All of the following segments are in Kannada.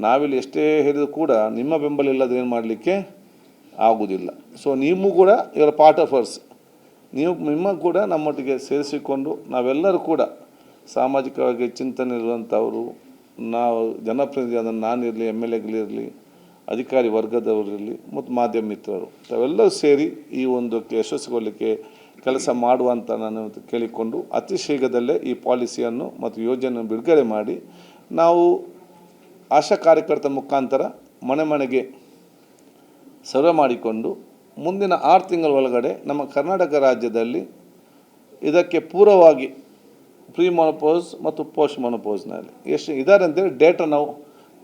ನಾವಿಲ್ಲಿ ಎಷ್ಟೇ ಹೇಳಿದರೂ ಕೂಡ ನಿಮ್ಮ ಬೆಂಬಲ ಇಲ್ಲದೆ ಏನು ಮಾಡಲಿಕ್ಕೆ ಆಗುವುದಿಲ್ಲ. ಸೊ ನೀವು ಕೂಡ ಇವರ ಪಾರ್ಟ್ ಆಫ್ ಅರ್ಸ್, ನಿಮ್ಮ ಕೂಡ ನಮ್ಮೊಟ್ಟಿಗೆ ಸೇರಿಸಿಕೊಂಡು ನಾವೆಲ್ಲರೂ ಕೂಡ ಸಾಮಾಜಿಕವಾಗಿ ಚಿಂತನೆ ಇರುವಂಥವರು, ನಾವು ಜನಪ್ರತಿನಿಧಿಯಾದ ನಾನಿರಲಿ, MLAಗಳಿರಲಿ, ಅಧಿಕಾರಿ ವರ್ಗದವರಿರಲಿ ಮತ್ತು ಮಾಧ್ಯಮ ಮಿತ್ರರು ತಾವೆಲ್ಲರೂ ಸೇರಿ ಈ ಒಂದು ಯಶಸ್ವಿಗೊಳ್ಳಲಿಕ್ಕೆ ಕೆಲಸ ಮಾಡುವಂತ ನಾನು ಕೇಳಿಕೊಂಡು ಅತಿ ಶೀಘ್ರದಲ್ಲೇ ಈ ಪಾಲಿಸಿಯನ್ನು ಮತ್ತು ಯೋಜನೆಯನ್ನು ಬಿಡುಗಡೆ ಮಾಡಿ ನಾವು ಆಶಾ ಕಾರ್ಯಕರ್ತರ ಮುಖಾಂತರ ಮನೆ ಮನೆಗೆ ಸರ್ವೆ ಮಾಡಿಕೊಂಡು ಮುಂದಿನ 6 ತಿಂಗಳ ಒಳಗಡೆ ನಮ್ಮ ಕರ್ನಾಟಕ ರಾಜ್ಯದಲ್ಲಿ ಇದಕ್ಕೆ ಪೂರ್ವವಾಗಿ ಪ್ರೀ ಮೊನೋಪೋಸ್ ಮತ್ತು ಪೋಸ್ಟ್ ಮೊನೋಪೋಸ್ನಲ್ಲಿ ಎಷ್ಟು ಇದ್ದಾರೆ ಅಂತೇಳಿ ಡೇಟಾ ನಾವು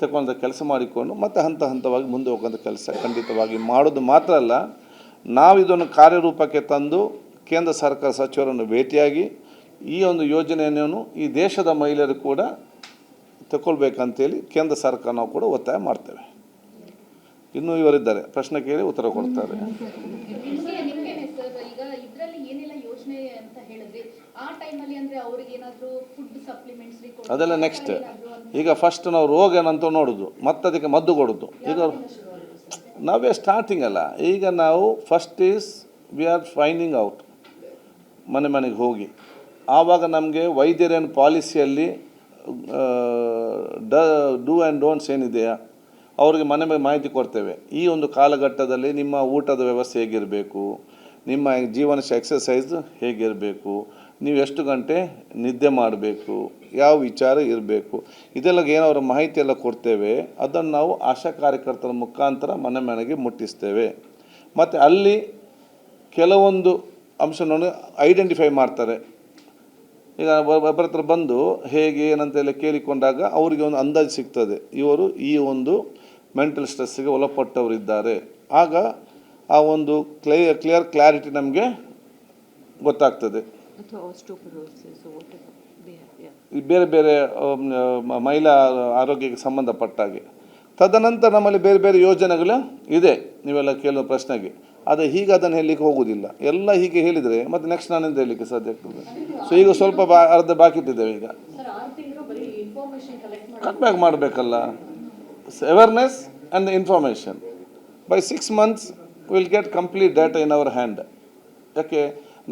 ತಗೊಂಡ ಕೆಲಸ ಮಾಡಿಕೊಂಡು ಮತ್ತೆ ಹಂತವಾಗಿ ಮುಂದೆ ಹೋಗೋಂಥ ಕೆಲಸ ಖಂಡಿತವಾಗಿ ಮಾಡೋದು ಮಾತ್ರ ಅಲ್ಲ, ನಾವು ಇದನ್ನು ಕಾರ್ಯರೂಪಕ್ಕೆ ತಂದು ಕೇಂದ್ರ ಸರ್ಕಾರ ಸಚಿವರನ್ನು ಭೇಟಿಯಾಗಿ ಈ ಒಂದು ಯೋಜನೆಯನ್ನು ಈ ದೇಶದ ಮಹಿಳೆಯರು ಕೂಡ ತಗೊಳ್ಬೇಕಂತೇಳಿ ಕೇಂದ್ರ ಸರ್ಕಾರ ನಾವು ಕೂಡ ಒತ್ತಾಯ ಮಾಡ್ತೇವೆ. ಇನ್ನೂ ಇವರಿದ್ದಾರೆ, ಪ್ರಶ್ನೆ ಕೇಳಿ ಉತ್ತರ ಕೊಡ್ತಾರೆ. ಅದೆಲ್ಲ ನೆಕ್ಸ್ಟ್. ಈಗ ಫಸ್ಟ್ ನಾವು ರೋಗ ಏನಂತ ನೋಡೋದು, ಮತ್ತೆ ಅದಕ್ಕೆ ಮದ್ದು ಕೊಡೋದು. ಈಗ ನಾವೇ ಸ್ಟಾರ್ಟಿಂಗ್ ಅಲ್ಲ, ಈಗ ನಾವು first we are finding out ಮನೆಗೆ ಹೋಗಿ. ಆವಾಗ ನಮಗೆ ವೈದ್ಯರೇನು ಪಾಲಿಸಿಯಲ್ಲಿ ಡೂ ಆ್ಯಂಡ್ ಡೋಂಟ್ಸ್ ಏನಿದೆಯಾ ಅವ್ರಿಗೆ ಮನೆ ಮಾಹಿತಿ ಕೊಡ್ತೇವೆ. ಈ ಒಂದು ಕಾಲಘಟ್ಟದಲ್ಲಿ ನಿಮ್ಮ ಊಟದ ವ್ಯವಸ್ಥೆ ಹೇಗಿರಬೇಕು, ನಿಮ್ಮ ಜೀವನ ಎಕ್ಸಸೈಸ್ ಹೇಗಿರಬೇಕು, ನೀವು ಎಷ್ಟು ಗಂಟೆ ನಿದ್ದೆ ಮಾಡಬೇಕು, ಯಾವ ವಿಚಾರ ಇರಬೇಕು, ಇದೆಲ್ಲ ಏನವರ ಮಾಹಿತಿ ಎಲ್ಲ ಕೊಡ್ತೇವೆ. ಅದನ್ನು ನಾವು ಆಶಾ ಕಾರ್ಯಕರ್ತರ ಮುಖಾಂತರ ಮನೆಗೆ ಮುಟ್ಟಿಸ್ತೇವೆ. ಮತ್ತು ಅಲ್ಲಿ ಕೆಲವೊಂದು ಅಂಶವನ್ನು ಐಡೆಂಟಿಫೈ ಮಾಡ್ತಾರೆ. ಈಗ ಒಬ್ಬರ ಹತ್ರ ಬಂದು ಹೇಗೆ ಏನಂತೆಲ್ಲ ಕೇಳಿಕೊಂಡಾಗ ಅವರಿಗೆ ಒಂದು ಅಂದಾಜು ಸಿಗ್ತದೆ, ಇವರು ಈ ಒಂದು ಮೆಂಟಲ್ ಸ್ಟ್ರೆಸ್ಸಿಗೆ ಒಳಪಟ್ಟವರಿದ್ದಾರೆ. ಆಗ ಆ ಒಂದು ಕ್ಲಾರಿಟಿ ನಮಗೆ ಗೊತ್ತಾಗ್ತದೆ. ಬೇರೆ ಬೇರೆ ಮಹಿಳಾ ಆರೋಗ್ಯಕ್ಕೆ ಸಂಬಂಧಪಟ್ಟಾಗೆ. ತದನಂತರ ನಮ್ಮಲ್ಲಿ ಬೇರೆ ಬೇರೆ ಯೋಜನೆಗಳು ಇದೆ. ನೀವೆಲ್ಲ ಕೇಳೋ ಪ್ರಶ್ನೆಗೆ ಆದರೆ ಹೀಗೆ ಅದನ್ನು ಹೇಳಲಿಕ್ಕೆ ಹೋಗೋದಿಲ್ಲ. ಎಲ್ಲ ಹೀಗೆ ಹೇಳಿದರೆ ಮತ್ತು ನೆಕ್ಸ್ಟ್ ನಾನೆಂದು ಹೇಳಲಿಕ್ಕೆ ಸಾಧ್ಯ ಆಗ್ತದೆ. ಸೊ ಈಗ ಸ್ವಲ್ಪ ಅರ್ಧ ಬಾಕಿ ಇಟ್ಟಿದ್ದೇವೆ. ಈಗ ಕಟ್ ಬ್ಯಾಕ್ ಮಾಡಬೇಕಲ್ಲ. Awareness and the information by 6 months will get complete data in our hand. ಯಾಕೆ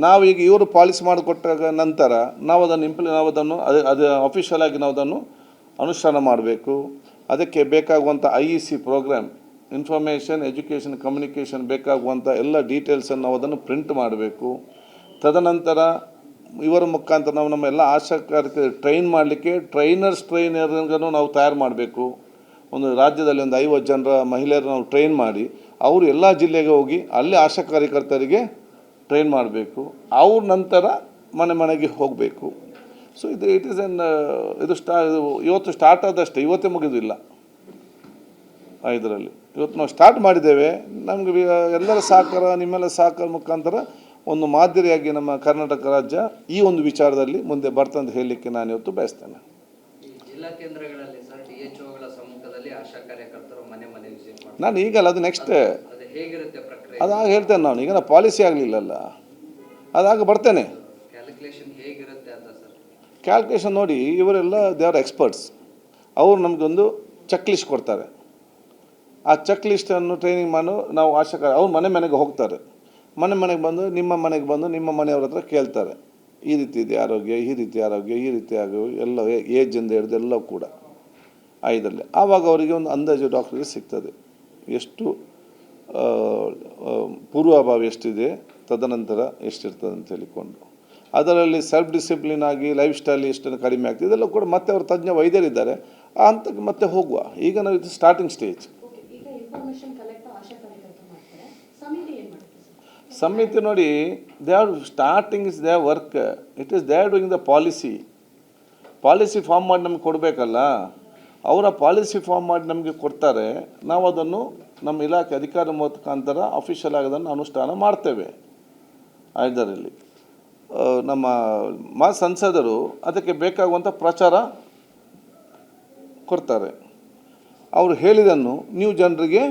ನಾವೀಗ ಇವರು ಪಾಲಿಸಿ ಮಾಡಿಕೊಟ್ಟಾಗ ನಂತರ ನಾವು ಅದನ್ನು ಅದು ಅಫಿಷಿಯಲ್ ಆಗಿ ನಾವು ಅದನ್ನು ಅನುಷ್ಠಾನ ಮಾಡಬೇಕು. ಅದಕ್ಕೆ ಬೇಕಾಗುವಂಥ IEC program, information education communication ಬೇಕಾಗುವಂಥ ಎಲ್ಲ ಡೀಟೇಲ್ಸನ್ನು ನಾವು ಅದನ್ನು ಪ್ರಿಂಟ್ ಮಾಡಬೇಕು. ತದನಂತರ ಇವರ ಮುಖಾಂತರ ನಾವು ನಮ್ಮ ಎಲ್ಲ ಆಶಾ ಕಾರ್ಯಕರ್ತರು ಟ್ರೈನ್ ಮಾಡಲಿಕ್ಕೆ ಟ್ರೈನರ್ಗಳನ್ನು ನಾವು ತಯಾರು ಮಾಡಬೇಕು. ಒಂದು ರಾಜ್ಯದಲ್ಲಿ ಒಂದು 50 ಜನರ ಮಹಿಳೆಯರು ನಾವು ಟ್ರೈನ್ ಮಾಡಿ ಅವರು ಎಲ್ಲ ಜಿಲ್ಲೆಗೆ ಹೋಗಿ ಅಲ್ಲಿ ಆಶಾ ಕಾರ್ಯಕರ್ತರಿಗೆ ಟ್ರೈನ್ ಮಾಡಬೇಕು. ಅವ್ರ ನಂತರ ಮನೆಗೆ ಹೋಗಬೇಕು. ಸೊ ಇಟ್ ಈಸ್ ಇದು ಇವತ್ತು ಸ್ಟಾರ್ಟ್ ಆದಷ್ಟೇ, ಇವತ್ತೇ ಮುಗಿದಿಲ್ಲ. ಇದರಲ್ಲಿ ಇವತ್ತು ನಾವು ಸ್ಟಾರ್ಟ್ ಮಾಡಿದ್ದೇವೆ. ನಮಗೆ ಎಲ್ಲರ ಸಹಕಾರ, ನಿಮ್ಮೆಲ್ಲ ಸಹಕಾರ ಮುಖಾಂತರ ಒಂದು ಮಾದರಿಯಾಗಿ ನಮ್ಮ ಕರ್ನಾಟಕ ರಾಜ್ಯ ಈ ಒಂದು ವಿಚಾರದಲ್ಲಿ ಮುಂದೆ ಬರ್ತಂತ ಹೇಳಲಿಕ್ಕೆ ನಾನು ಇವತ್ತು ಬಯಸ್ತೇನೆ. ಜಿಲ್ಲಾ ಕೇಂದ್ರಗಳಲ್ಲಿ ಸರ್ DHOಗಳ ಸಮ್ಮುಖದಲ್ಲಿ ಆಶಾ ಕಾರ್ಯಕರ್ತರು ಮನೆ ವಿಸಿಟ್ ಮಾಡ್ತಾರೆ. ನಾನು ಈಗಲ್ಲ, ಅದು ನೆಕ್ಸ್ಟ್ ಹೇಗಿರುತ್ತೆ ಪ್ರಕ್ರಿಯೆ ಅದಾಗ ಹೇಳ್ತೇನೆ. ನಾನು ಈಗ ಪಾಲಿಸಿ ಆಗಲಿಲ್ಲಲ್ಲ, ಅದಾಗ ಬರ್ತೇನೆ. ಕ್ಯಾಲ್ಕುಲೇಷನ್ ಹೇಗಿರುತ್ತೆ ಅಂತ ಸರ್? ಕ್ಯಾಲ್ಕುಲೇಷನ್ ನೋಡಿ, ಇವರೆಲ್ಲ ದೇ ಆರ್ ಎಕ್ಸ್ಪರ್ಟ್ಸ್. ಅವರು ನಮಗೊಂದು ಚೆಕ್ ಲಿಸ್ಟ್ ಕೊಡ್ತಾರೆ. ಆ ಚೆಕ್ ಲಿಸ್ಟನ್ನು ಟ್ರೈನಿಂಗ್ ಮಾಡಿ ನಾವು ಆಶಾ ಅವ್ರು ಮನೆಗೆ ಹೋಗ್ತಾರೆ. ಮನೆಗೆ ಬಂದು ನಿಮ್ಮ ಮನೆಗೆ ಬಂದು ನಿಮ್ಮ ಮನೆಯವ್ರ ಹತ್ರ ಕೇಳ್ತಾರೆ, ಈ ರೀತಿ ಇದೆ ಆರೋಗ್ಯ, ಈ ರೀತಿ ಆರೋಗ್ಯ, ಈ ರೀತಿ ಆಗೋಗ್ಯ, ಎಲ್ಲ ಏಜಿಂದ ಹಿಡಿದು ಎಲ್ಲ ಕೂಡ ಇದರಲ್ಲಿ. ಆವಾಗ ಅವರಿಗೆ ಒಂದು ಅಂದಾಜು ಡಾಕ್ಟ್ರಿಗೆ ಸಿಗ್ತದೆ ಎಷ್ಟು ಪೂರ್ವಭಾವ ಎಷ್ಟಿದೆ, ತದನಂತರ ಎಷ್ಟಿರ್ತದೆ ಅಂತ ಹೇಳಿಕೊಂಡು. ಅದರಲ್ಲಿ ಸೆಲ್ಫ್ ಡಿಸಿಪ್ಲಿನ್ ಆಗಿ ಲೈಫ್ ಸ್ಟೈಲ್ ಎಷ್ಟನ್ನು ಕಡಿಮೆ ಆಗ್ತದೆ ಇದೆಲ್ಲ ಕೂಡ ಮತ್ತೆ ಅವರು ತಜ್ಞ ವೈದ್ಯರಿದ್ದಾರೆ. ಆ ಹಂತಕ್ಕೆ ಮತ್ತೆ ಹೋಗುವ. ಈಗ ನಾವು ಇದು ಸ್ಟಾರ್ಟಿಂಗ್ ಸ್ಟೇಜ್. ಸಮಿತಿ ನೋಡಿ, they are starting is the work. It is they are doing the policy form ಮಾಡಿ ನಮಗೆ ಕೊಡಬೇಕಲ್ಲ. ಅವರ ಪಾಲಿಸಿ ಫಾರ್ಮ್ ಮಾಡಿ ನಮಗೆ ಕೊಡ್ತಾರೆ. ನಾವು ಅದನ್ನು ನಮ್ಮ ಇಲಾಖೆ ಅಧಿಕಾರಿ ಮುಖಾಂತರ ಅಫಿಷಿಯಲ್ ಆಗೋದನ್ನು ಅನುಷ್ಠಾನ ಮಾಡ್ತೇವೆ. ಇದರಲ್ಲಿ ನಮ್ಮ ಸಂಸದರು ಅದಕ್ಕೆ ಬೇಕಾಗುವಂಥ ಪ್ರಚಾರ ಕೊಡ್ತಾರೆ. ಅವರು ಹೇಳಿದ್ದನ್ನು ನೀವು ಜನರಿಗೆ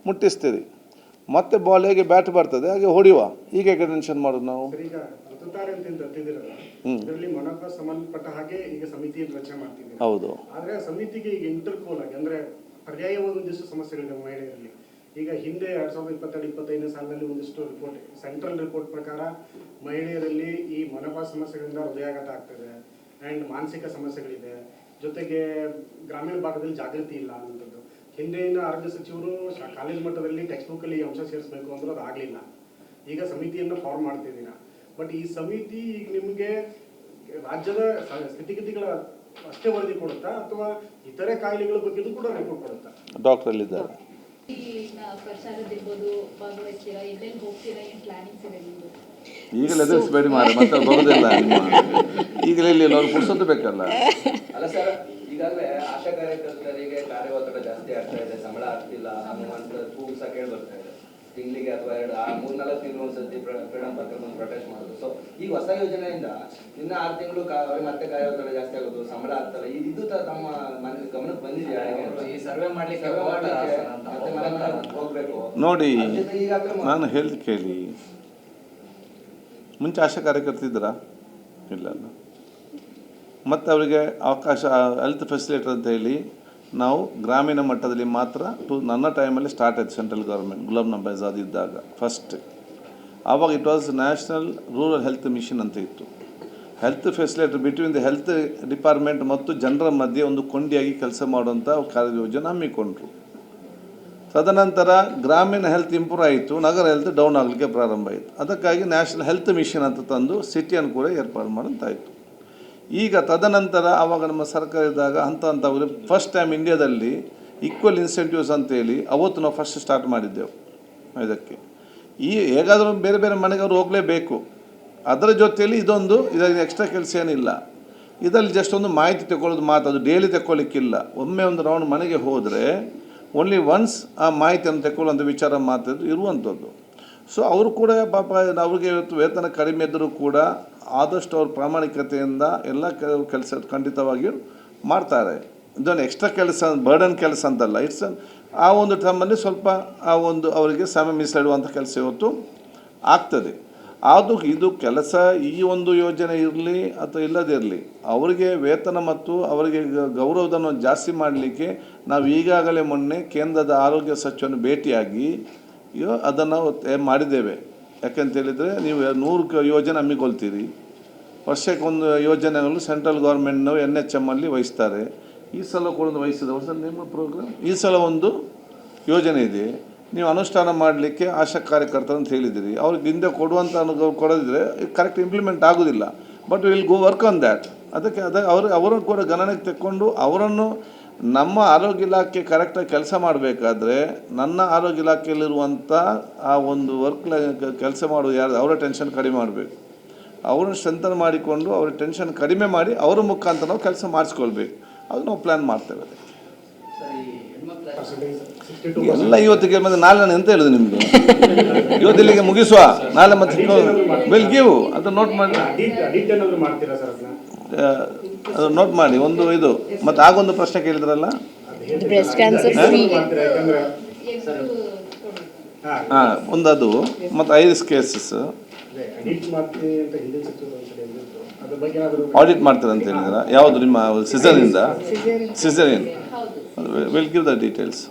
ಮುಟ್ಟಿಸ್ತೀರಿ. ಮತ್ತೆ ಬಾಲ್ ಹೇಗೆ ಬ್ಯಾಟ್ ಬರ್ತದೆ ಹಾಗೆ ಹೊಡೆಯುವ. ಈಗ ಹೇಗೆ ಟೆನ್ಷನ್ ಮಾಡೋದು ನಾವು? ಈಗ ಮತದಾರ ಅಂತ ಅಂತಿದ್ದೀರಲ್ಲ, ಇದರಲ್ಲಿ ಮನಪ ಸಂಬಂಧಪಟ್ಟ ಹಾಗೆ ಈಗ ಸಮಿತಿಯನ್ನು ರಚನೆ ಮಾಡ್ತಿದ್ದೀವಿ. ಹೌದು. ಆದ್ರೆ ಆ ಸಮಿತಿಗೆ ಈಗ ಇಂಟರ್ಕೋಲ್ ಆಗಿ ಅಂದ್ರೆ ಪರ್ಯಾಯ ಒಂದಿಷ್ಟು ಸಮಸ್ಯೆಗಳಿದೆ ಮಹಿಳೆಯರಲ್ಲಿ. ಈಗ ಹಿಂದೆ 2022-25 ಸಾಲಿನಲ್ಲಿ ಒಂದಿಷ್ಟು ರಿಪೋರ್ಟ್, ಸೆಂಟ್ರಲ್ ರಿಪೋರ್ಟ್ ಪ್ರಕಾರ ಮಹಿಳೆಯರಲ್ಲಿ ಈ ಮನಪಾ ಸಮಸ್ಯೆಗಳಿಂದ ಹೃದಯಾಘಾತ ಆಗ್ತದೆ ಅಂಡ್ ಮಾನಸಿಕ ಸಮಸ್ಯೆಗಳಿದೆ, ಜೊತೆಗೆ ಗ್ರಾಮೀಣ ಭಾಗದಲ್ಲಿ ಜಾಗೃತಿ ಇಲ್ಲ ಅನ್ನೋಂಥದ್ದು. ಹಿಂದೆಯಿಂದ ಆರೋಗ್ಯ ಸಚಿವರು ಕಾಲೇಜ್ ಮಟ್ಟದಲ್ಲಿ ಟೆಕ್ಸ್ಟ್ ಬುಕ್ ಅಲ್ಲಿ ಅಂಶ ಸೇರಿಸಬೇಕು ಅಂದ್ರೆ ಅದು ಆಗ್ಲಿಲ್ಲ. ಈಗ ಸಮಿತಿಯನ್ನು ಫಾರ್ಮ್ ಮಾಡ್ತಿದ್ದೀರಾ, ಬಟ್ ಈ ಸಮಿತಿ ಈಗ ನಿಮಗೆ ರಾಜ್ಯದ ಸ್ಥಿತಿಗತಿಗಳ ಅಷ್ಟೇ ವರದಿ ಕೊಡುತ್ತಾ ಅಥವಾ ಇತರೆ ಕಾಯಿಲೆಗಳ ಬಗ್ಗೆದು ಕೂಡ ರಿಪೋರ್ಟ್ ಕೊಡುತ್ತಾ? ಡಾಕ್ಟರ್ ಅಲ್ಲಿದ್ದಾರೆ. ಪ್ರಚಾರದಿರ್ಬೋದು, ಭಾಗವಹಿಸ್ತೀರಾ, ಎಲ್ಲೆಲ್ಲಿ ಹೋಗ್ತೀರಾ, ಏನು ಪ್ಲಾನಿಂಗ್ಸ್ ಇದೆ ನಿಮ್ಮದು? ಈಗಲೇ ಎದುರಿಸಬೇಡಿ ಮಾರೆ, ಮತ್ತೆ ಬರೋದಿಲ್ಲ ನಿಮ್ಮ ಈಗಲೇ ಇಲ್ಲಿ ಅವ್ರು ಪುರ್ಸೊತ್ತು ಬೇಕಲ್ಲ. ಅಲ್ಲ ಸರ್, ಈಗಾಗಲೇ ಆಶಾ ಕಾರ್ಯಕರ್ತರಿಗೆ ಕಾರ್ಯ ಒತ್ತಡ ಜಾಸ್ತಿ ಆಗ್ತಾ ಇದೆ, ಸಂಬಳ ಆಗ್ತಿಲ್ಲ ಅನ್ನುವಂಥ ಕೂಗು ಸಹ ಕೇಳಿ ಬರ್ತಾ ಇದೆ. ತಿಂಗಳಿಗೆ ಅಥವಾ 3-4 ತಿಂಗಳು ಒಂದ್ಸತಿ ಫ್ರೀಡಮ್ ಪಾರ್ಕ್ ಬಂದು ಪ್ರೊಟೆಸ್ಟ್ ಮಾಡೋದು. ಸೊ ಈಗ ಹೊಸ ಯೋಜನೆಯಿಂದ ಇನ್ನ 6 ತಿಂಗಳು ಅವ್ರಿಗೆ ಮತ್ತೆ ಕಾರ್ಯ ಒತ್ತಡ ಜಾಸ್ತಿ ಆಗೋದು, ಸಂಬಳ ಆಗ್ತಲ್ಲ, ಇದು ತಮ್ಮ ಗಮನಕ್ಕೆ ಬಂದಿದೆಯಾ? ಈ ಸರ್ವೆ ಮಾಡ್ಲಿಕ್ಕೆ ಹೋಗ್ಬೇಕು ನೋಡಿ. ನಾನು ಹೇಳಿದ್ ಕೇಳಿ, ಮುಂಚೆ ಆಶಾ ಕಾರ್ಯಕರ್ತಿದ್ದೀರಾ? ಇಲ್ಲ. ಮತ್ತು ಅವರಿಗೆ ಅವಕಾಶ ಹೆಲ್ತ್ ಫೆಸಿಲಿಟರ್ ಅಂತ ಹೇಳಿ ನಾವು ಗ್ರಾಮೀಣ ಮಟ್ಟದಲ್ಲಿ ಮಾತ್ರ ನನ್ನ ಟೈಮಲ್ಲಿ ಸ್ಟಾರ್ಟ್ ಆಯಿತು. ಸೆಂಟ್ರಲ್ ಗೌರ್ಮೆಂಟ್ ಗುಲಾಮ್ ನಬಿ ಆಜಾದ್ ಇದ್ದಾಗ ಫಸ್ಟ್, ಆವಾಗ it was national rural health mission ಅಂತ ಇತ್ತು. Health facilitator between the health department ಮತ್ತು ಜನರ ಮಧ್ಯೆ ಒಂದು ಕೊಂಡಿಯಾಗಿ ಕೆಲಸ ಮಾಡುವಂಥ ಕಾರ್ಯಯೋಜನೆ ಹಮ್ಮಿಕೊಂಡ್ರು. ತದನಂತರ ಗ್ರಾಮೀಣ ಹೆಲ್ತ್ ಇಂಪ್ರೂವ್ ಆಯಿತು, ನಗರ ಹೆಲ್ತ್ ಡೌನ್ ಆಗಲಿಕ್ಕೆ ಪ್ರಾರಂಭ ಆಯಿತು. ಅದಕ್ಕಾಗಿ ನ್ಯಾಷನಲ್ ಹೆಲ್ತ್ ಮಿಷನ್ ಅಂತ ತಂದು ಸಿಟಿಯನ್ನು ಕೂಡ ಏರ್ಪಾಡು ಮಾಡೋಂತಾಯಿತು. ಈಗ ತದನಂತರ ಆವಾಗ ನಮ್ಮ ಸರ್ಕಾರ ಇದ್ದಾಗ ಹಂತವಾಗಿ ಫಸ್ಟ್ ಟೈಮ್ ಇಂಡಿಯಾದಲ್ಲಿ ಈಕ್ವಲ್ ಇನ್ಸೆಂಟಿವ್ಸ್ ಅಂತೇಳಿ ಅವತ್ತು ನಾವು ಫಸ್ಟ್ ಸ್ಟಾರ್ಟ್ ಮಾಡಿದ್ದೆವು. ಇದಕ್ಕೆ ಹೇಗಾದರೂ ಬೇರೆ ಬೇರೆ ಮನೆಗೆ ಅವರು ಹೋಗಲೇಬೇಕು. ಅದರ ಜೊತೆಯಲ್ಲಿ ಇದರಲ್ಲಿ ಎಕ್ಸ್ಟ್ರಾ ಕೆಲಸ ಏನಿಲ್ಲ. ಇದರಲ್ಲಿ ಜಸ್ಟ್ ಒಂದು ಮಾಹಿತಿ ತಗೊಳ್ಳೋದು ಮಾತು, ಅದು ಡೈಲಿ ತಗೊಳ್ಳಿಕ್ಕಿಲ್ಲ. ಒಮ್ಮೆ ಒಂದು ರೌಂಡ್ ಮನೆಗೆ ಹೋದರೆ ಓನ್ಲಿ ಒನ್ಸ್ ಆ ಮಾಹಿತಿಯನ್ನು ತಗೊಳ್ಳುವಂಥ ವಿಚಾರ ಮಾತಾಡೋದು ಇರುವಂಥದ್ದು. ಸೊ ಅವರು ಕೂಡ ಪಾಪ ಅವ್ರಿಗೆ ಇವತ್ತು ವೇತನ ಕಡಿಮೆ ಇದ್ದರೂ ಕೂಡ ಆದಷ್ಟು ಅವ್ರ ಪ್ರಾಮಾಣಿಕತೆಯಿಂದ ಎಲ್ಲ ಕೆಲಸ ಖಂಡಿತವಾಗಿಯೂ ಮಾಡ್ತಾರೆ. ಇದೊಂದು ಎಕ್ಸ್ಟ್ರಾ ಕೆಲಸ, ಬರ್ಡನ್ ಕೆಲಸ ಅಂತಲ್ಲ. ಆ ಒಂದು ಟೈಮಲ್ಲಿ ಸ್ವಲ್ಪ ಅವರಿಗೆ ಸಮಯ ಮೀಸಲಿಡುವಂಥ ಕೆಲಸ ಇವತ್ತು ಆಗ್ತದೆ. ಇದು ಕೆಲಸ ಈ ಒಂದು ಯೋಜನೆ ಇರಲಿ ಅಥವಾ ಇಲ್ಲದಿರಲಿ, ಅವರಿಗೆ ವೇತನ ಮತ್ತು ಅವರಿಗೆ ಗೌರವಧನ ಜಾಸ್ತಿ ಮಾಡಲಿಕ್ಕೆ ನಾವು ಈಗಾಗಲೇ ಮೊನ್ನೆ ಕೇಂದ್ರದ ಆರೋಗ್ಯ ಸಚಿವರನ್ನು ಭೇಟಿಯಾಗಿ ಅದನ್ನು ಮಾಡಿದ್ದೇವೆ. ಯಾಕೆಂತೇಳಿದರೆ ನೀವು 100 ಯೋಜನೆ ಹಮ್ಮಿಕೊಳ್ತೀರಿ, ವರ್ಷಕ್ಕೊಂದು ಯೋಜನೆಗಳು ಸೆಂಟ್ರಲ್ ಗೌರ್ಮೆಂಟ್ನವು NHM ಅಲ್ಲಿ ವಹಿಸ್ತಾರೆ. ಈ ಸಲ ಕೂಡ ವಹಿಸಿದ ವರ್ಷ ನಿಮ್ಮ ಪ್ರೋಗ್ರಾಮ್ ಈ ಸಲ ಒಂದು ಯೋಜನೆ ಇದೆ, ನೀವು ಅನುಷ್ಠಾನ ಮಾಡಲಿಕ್ಕೆ ಆಶಾ ಕಾರ್ಯಕರ್ತರು ಅಂತ ಹೇಳಿದಿರಿ. ಅವ್ರಿಗೆ ಹಿಂದೆ ಕೊಡುವಂಥ ಕೊಡೋದಿದ್ರೆ ಕರೆಕ್ಟ್ ಇಂಪ್ಲಿಮೆಂಟ್ ಆಗೋದಿಲ್ಲ. But will go work on that. ಅದಕ್ಕೆ ಅವರನ್ನು ಕೂಡ ಗಣನೆಗೆ ತೆಕ್ಕೊಂಡು ಅವರನ್ನು ನಮ್ಮ ಆರೋಗ್ಯ ಇಲಾಖೆ ಕರೆಕ್ಟಾಗಿ ಕೆಲಸ ಮಾಡಬೇಕಾದ್ರೆ ನನ್ನ ಆರೋಗ್ಯ ಇಲಾಖೆಯಲ್ಲಿರುವಂಥ ಆ ಒಂದು ಕೆಲಸ ಮಾಡೋದು ಯಾರು, ಅವರ ಟೆನ್ಷನ್ ಕಡಿಮೆ ಮಾಡಬೇಕು. ಅವ್ರನ್ನ ಸ್ಟ್ರೆಂಥನ್ ಮಾಡಿಕೊಂಡು ಅವ್ರ ಟೆನ್ಷನ್ ಕಡಿಮೆ ಮಾಡಿ ಅವರ ಮುಖಾಂತರ ನಾವು ಕೆಲಸ ಮಾಡಿಸ್ಕೊಳ್ಬೇಕು. ಅದು ನಾವು ಪ್ಲ್ಯಾನ್ ಮಾಡ್ತೇವೆ. ಎಲ್ಲ ಇವತ್ತಿಗೆ ಮತ್ತೆ ನಾಳೆ ನಾನು ಎಂತ ಹೇಳೋದು ನಿಮಗೆ, ಇವತ್ತಿಲ್ಲಿಗೆ ಮುಗಿಸುವ, ನಾಳೆ ಮತ್ತೆ ವಿಲ್ ಗಿವ್ ಅದು ನೋಟ್ ಮಾಡಿ, ಅದು ನೋಟ್ ಮಾಡಿ. ಇದು ಮತ್ತೆ ಆಗೊಂದು ಪ್ರಶ್ನೆ ಕೇಳಿದ್ರಲ್ಲ, ಅದು ಮತ್ತು 5 ಕೇಸಸ್ ಆಡಿಟ್ ಮಾಡ್ತಾರೆ ಅಂತ ಹೇಳಿದ್ರ. ಯಾವುದು ನಿಮ್ಮ caesarean will give the details.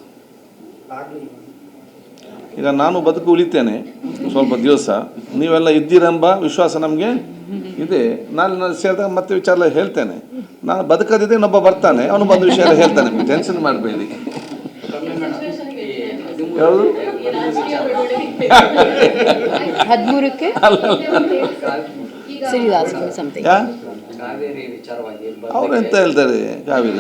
ಈಗ ನಾನು ಬದುಕು ಉಳಿತೇನೆ ಸ್ವಲ್ಪ ದಿವಸ, ನೀವೆಲ್ಲ ಇದ್ದೀರೆಂಬ ವಿಶ್ವಾಸ ನಮಗೆ ಇದೆ. ನಾನು ಸೇರಿದಾಗ ಮತ್ತೆ ವಿಚಾರ ಹೇಳ್ತೇನೆ. ನಾನು ಬದುಕದಿದ್ದೆ ಇನ್ನೊಬ್ಬ ಬರ್ತಾನೆ, ಅವನು ಬಂದು ವಿಷಯ ಹೇಳ್ತಾನೆ, ಟೆನ್ಷನ್ ಮಾಡಬೇಡಿ. ಯಾವುದು 13ಕ್ಕೆ ಅವ್ರು ಎಂತ ಹೇಳ್ತಾರೆ ಕಾವೇರಿ